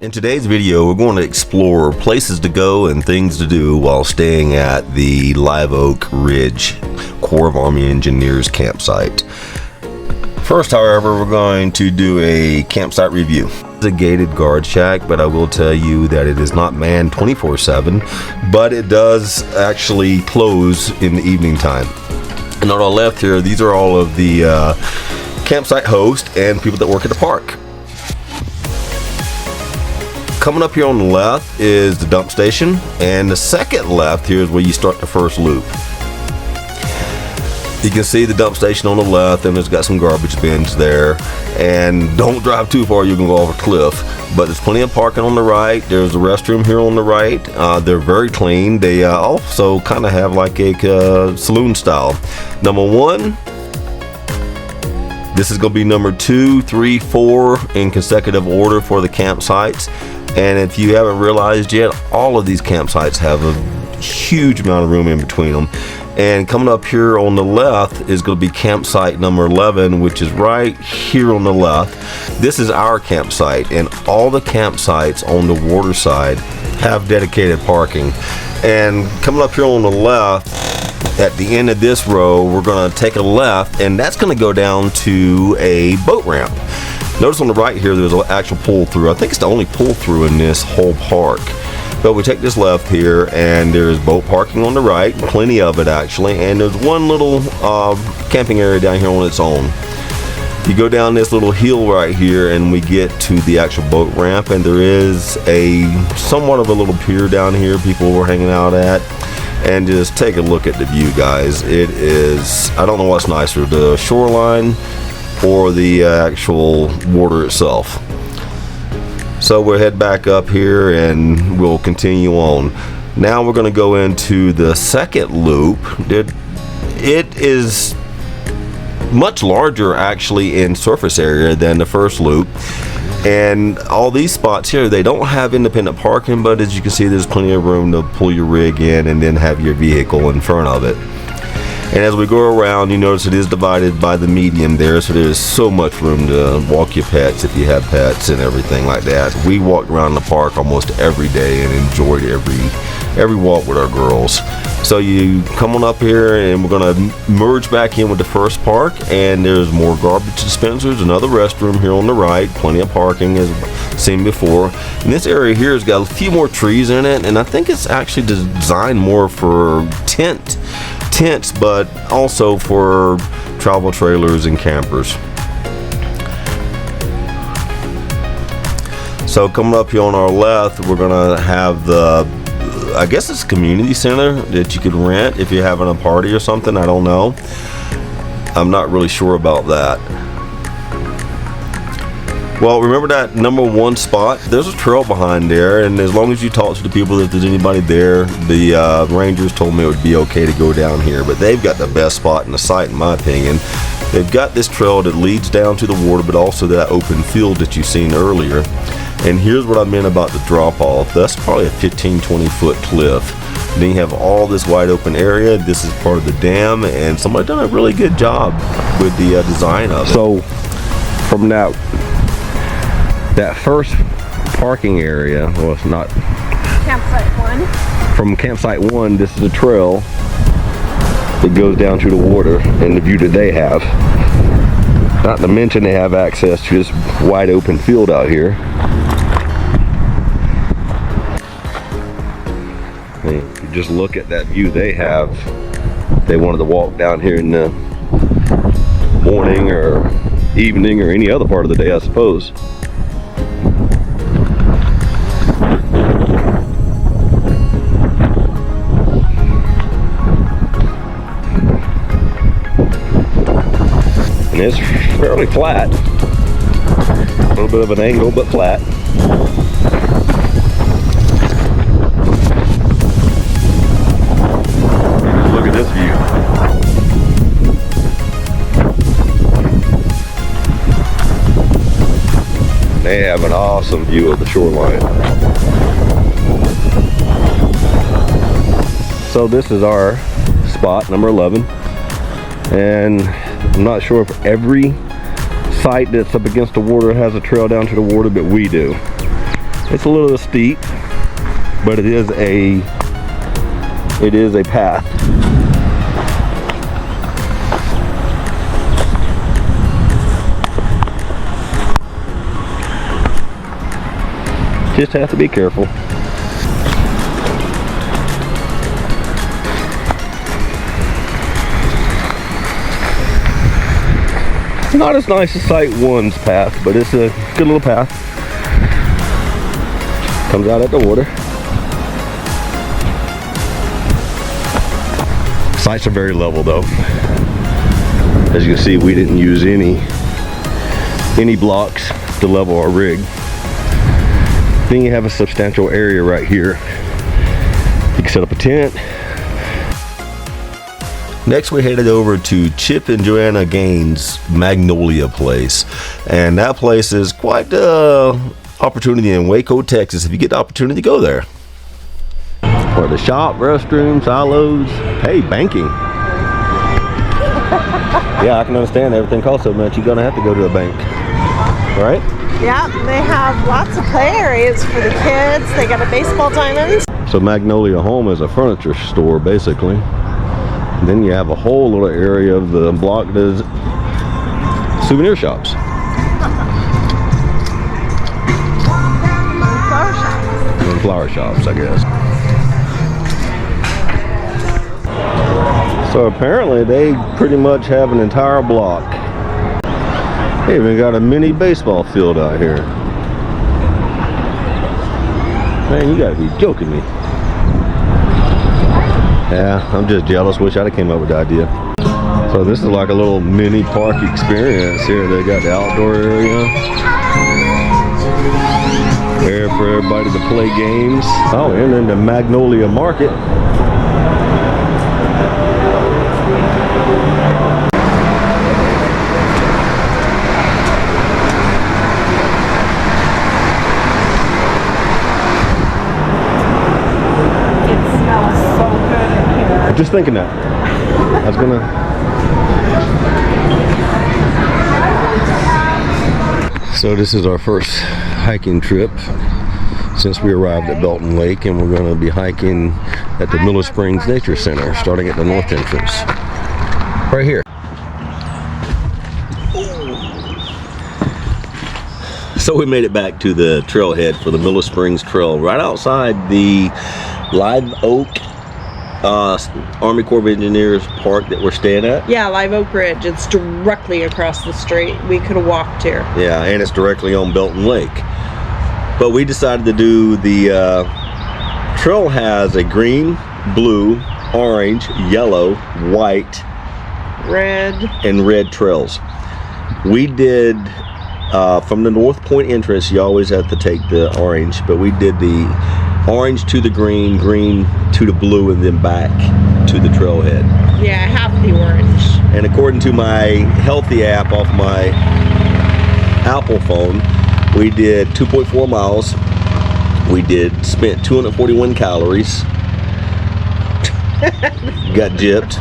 In today's video, we're going to explore places to go and things to do while staying at the Live Oak Ridge Corps of Army Engineers campsite. First, however, we're going to do a campsite review. It's a gated guard shack, but I will tell you that it is not manned 24/7, but it does actually close in the evening time. And on our left here, these are all of the campsite hosts and people that work at the park. Coming up here on the left is the dump station, and the second left here is where you start the first loop. You can see the dump station on the left, and it's got some garbage bins there. And don't drive too far, you can go off a cliff. But there's plenty of parking on the right. There's a restroom here on the right. They're very clean. They also kind of have like a saloon style. Number one. This is going to be number 2, 3, 4 in consecutive order for the campsites. And if you haven't realized yet, all of these campsites have a huge amount of room in between them. And coming up here on the left is going to be campsite number 11, which is right here on the left. This is our campsite, and all the campsites on the water side have dedicated parking. And coming up here on the left, at the end of this row, we're going to take a left, and that's going to go down to a boat ramp. Notice on the right here, there's an actual pull through. I think it's the only pull through in this whole park. But we take this left here, and there's boat parking on the right, plenty of it actually, and there's one little camping area down here on its own. You go down this little hill right here, and we get to the actual boat ramp, and there is a somewhat of a little pier down here people were hanging out at. And just take a look at the view, guys. It is, I don't know what's nicer, the shoreline or the actual water itself. So we'll head back up here and we'll continue on. Now we're going to go into the second loop. It is much larger actually in surface area than the first loop. And all these spots here, they don't have independent parking, but as you can see, there's plenty of room to pull your rig in and then have your vehicle in front of it. And as we go around, you notice it is divided by the median there, so there's so much room to walk your pets if you have pets and everything like that. We walked around the park almost every day and enjoyed every walk with our girls. So you come on up here, and we're going to merge back in with the first park, and there's more garbage dispensers, another restroom here on the right, plenty of parking as seen before. And this area here has got a few more trees in it, and I think it's actually designed more for tents, but also for travel trailers and campers. So coming up here on our left, we're going to have the, I guess it's a community center that you could rent if you're having a party or something. I don't know. I'm not really sure about that. Well, remember that number 1 spot? There's a trail behind there, and as long as you talk to the people, if there's anybody there, the rangers told me it would be okay to go down here, but they've got the best spot in the site in my opinion. They've got this trail that leads down to the water, but also that open field that you've seen earlier. And here's what I meant about the drop off. That's probably a 15-20 foot cliff. And then you have all this wide open area. This is part of the dam, and somebody done a really good job with the design of it. So from that first parking area, well, it's not campsite 1. From campsite 1, this is a trail that goes down to the water and the view that they have. Not to mention they have access to this wide open field out here. And you just look at that view they have. They wanted to walk down here in the morning or evening or any other part of the day, I suppose. And it's fairly flat. A little bit of an angle, but flat. Look at this view. They have an awesome view of the shoreline. So this is our spot, number 11. And I'm not sure if every site that's up against the water has a trail down to the water, but we do. It's a little steep, but it is a path. Just have to be careful. Not as nice as Site 1's path, but it's a good little path. Comes out at the water. Sites are very level though. As you can see, we didn't use any blocks to level our rig. Then you have a substantial area right here. You can set up a tent. Next we headed over to Chip and Joanna Gaines' Magnolia place. And that place is quite the opportunity in Waco, Texas, if you get the opportunity to go there. For the shop, restroom, silos, hey, banking. Yeah, I can understand everything costs so much, you're gonna have to go to a bank, right? Yeah, they have lots of play areas for the kids. They got a baseball diamond. So Magnolia Home is a furniture store, basically. And then you have a whole little area of the block that's souvenir shops. And flower shops, I guess. So apparently they pretty much have an entire block. They even got a mini baseball field out here. Man, you gotta be joking me. Yeah, I'm just jealous. Wish I'd have came up with the idea. So this is like a little mini park experience here. They got the outdoor area. There for everybody to play games. Oh, and then the Magnolia Market. Just thinking that. I was gonna. So this is our first hiking trip since we arrived at Belton Lake, and we're gonna be hiking at the Miller Springs Nature Center, starting at the north entrance. Right here. So we made it back to the trailhead for the Miller Springs Trail, right outside the Live Oak Army Corps of Engineers park that we're staying at. Yeah, Live Oak Ridge. It's directly across the street. We could have walked here. Yeah, and it's directly on Belton Lake. But we decided to do the trail has a green, blue, orange, yellow, white, red trails. We did from the North Point entrance. You always have to take the orange, but we did the orange to the green, green to the blue, and then back to the trailhead. Yeah, half the orange. And according to my Healthy app off my Apple phone, we did 2.4 miles. We spent 241 calories. Got gypped.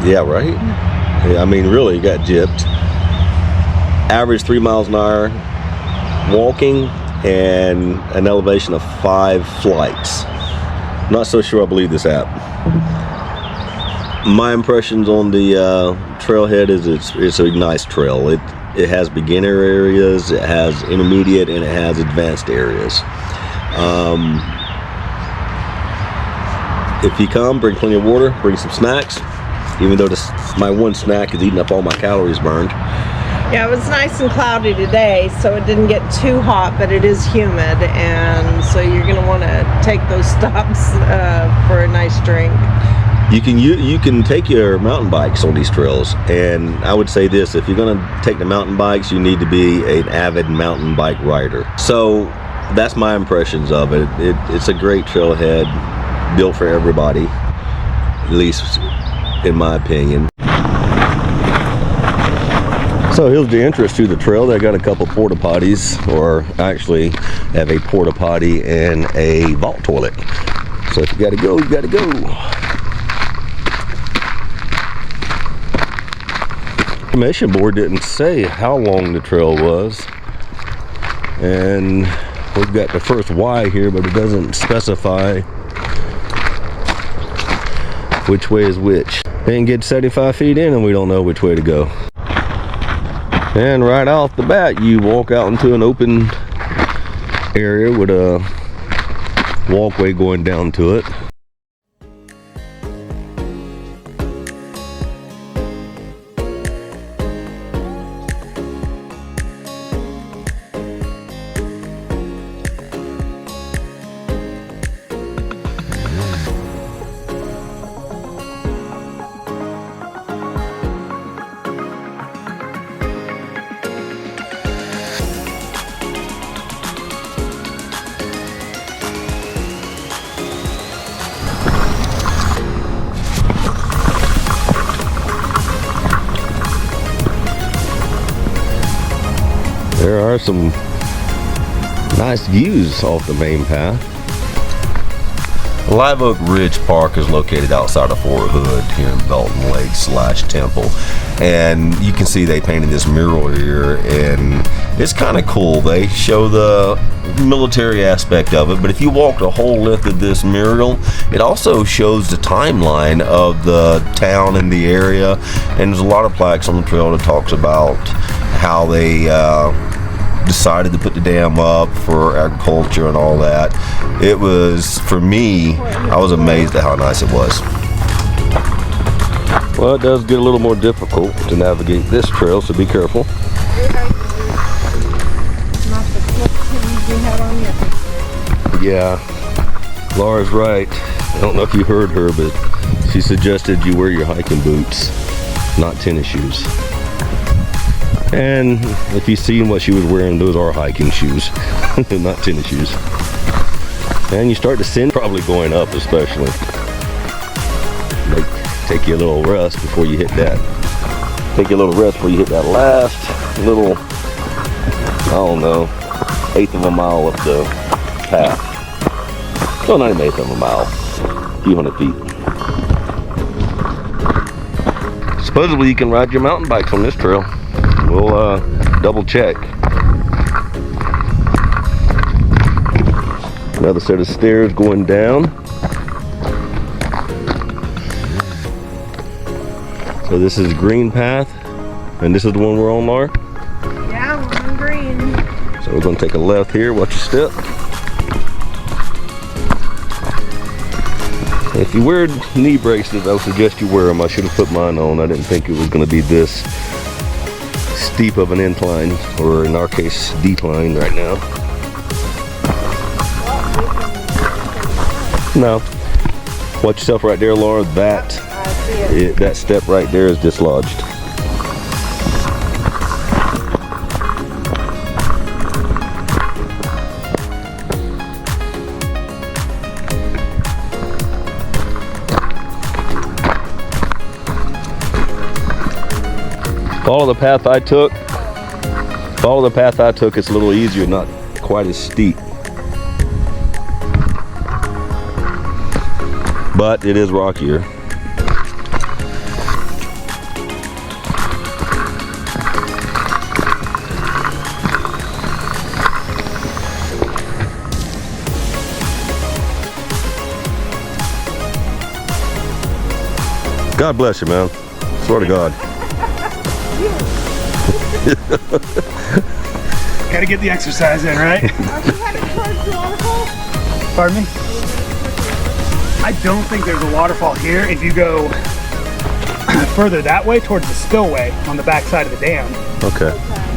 Yeah, right? Yeah, I mean, really got gypped. Average 3 miles an hour walking and an elevation of 5 flights. Not so sure I believe this app. My impressions on the trailhead is it's a nice trail. It has beginner areas, it has intermediate, and it has advanced areas. If you come, bring plenty of water, bring some snacks, even though my one snack is eating up all my calories burned. Yeah, it was nice and cloudy today, so it didn't get too hot, but it is humid, and so you're going to want to take those stops for a nice drink. You can take your mountain bikes on these trails, and I would say this: if you're going to take the mountain bikes, you need to be an avid mountain bike rider. So that's my impressions of it. It's a great trailhead, built for everybody, at least in my opinion. So here's the entrance to the trail. They got a couple porta potties, or actually have a porta potty and a vault toilet. So if you gotta go, you gotta go. The information board didn't say how long the trail was. And we've got the first Y here, but it doesn't specify which way is which. Didn't get 75 feet in and we don't know which way to go. And right off the bat, you walk out into an open area with a walkway going down to it. There are some nice views off the main path. Live Oak Ridge Park is located outside of Fort Hood here in Belton Lake / Temple. And you can see they painted this mural here, and it's kind of cool. They show the military aspect of it, but if you walk the whole length of this mural, it also shows the timeline of the town and the area. And there's a lot of plaques on the trail that talks about how they decided to put the dam up for agriculture and all that. It was, for me, I was amazed at how nice it was. Well, it does get a little more difficult to navigate this trail, so be careful. Yeah, Laura's right. I don't know if you heard her, but she suggested you wear your hiking boots, not tennis shoes. And if you've seen what she was wearing, those are hiking shoes, not tennis shoes. And you start to sin, probably going up especially. Like, take you a little rest before you hit that. Take you a little rest before you hit that last little, I don't know, 1/8 of a mile up the path. No, not even 1/8 of a mile, a few hundred feet. Supposedly you can ride your mountain bikes on this trail. We'll double check. Another set of stairs going down. So this is green path, and this is the one we're on, Laura? Yeah, we're on green. So we're going to take a left here. Watch your step. If you wear knee braces, I would suggest you wear them. I should have put mine on. I didn't think it was going to be this steep of an incline, or in our case, decline right now. No. Watch yourself right there, Laura. That step right there is dislodged. Follow the path I took. Follow the path I took. It's a little easier, not quite as steep. But it is rockier. God bless you, man. Swear to God. Gotta get the exercise in, right? Are we headed towards the waterfall? Pardon me? I don't think there's a waterfall here. If you go further that way towards the spillway on the back side of the dam. Okay.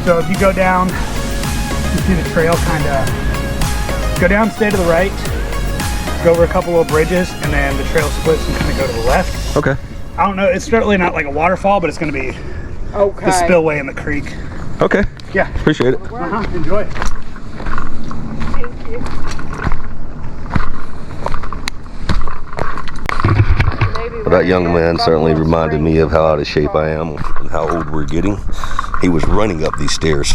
So if you go down, you see the trail kind of go down, stay to the right, go over a couple of bridges, and then the trail splits and kind of go to the left. Okay. I don't know, it's certainly not like a waterfall, but it's going to be the spillway in the creek. Okay. Yeah. Appreciate it. Enjoy. Thank you. Well, that young man certainly reminded me of how out of shape I am and how old we're getting. He was running up these stairs.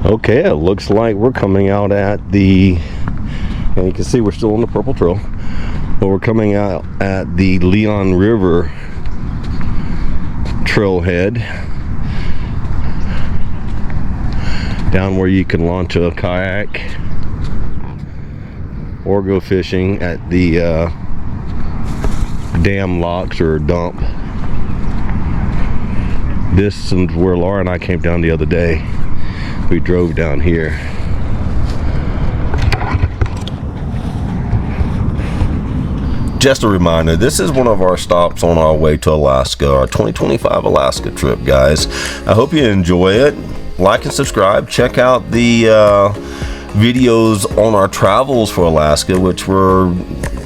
Okay, it looks like we're coming out at the, and you can see we're still on the purple trail, but we're coming out at the Leon River trailhead down where you can launch a kayak or go fishing at the dam locks or dump. This is where Laura and I came down the other day. We drove down here. Just a reminder, this is one of our stops on our way to Alaska, our 2025 Alaska trip, guys. I hope you enjoy it. Like and subscribe. Check out the videos on our travels for Alaska, which we're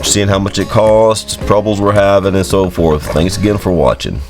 seeing how much it costs, troubles we're having, and so forth. Thanks again for watching.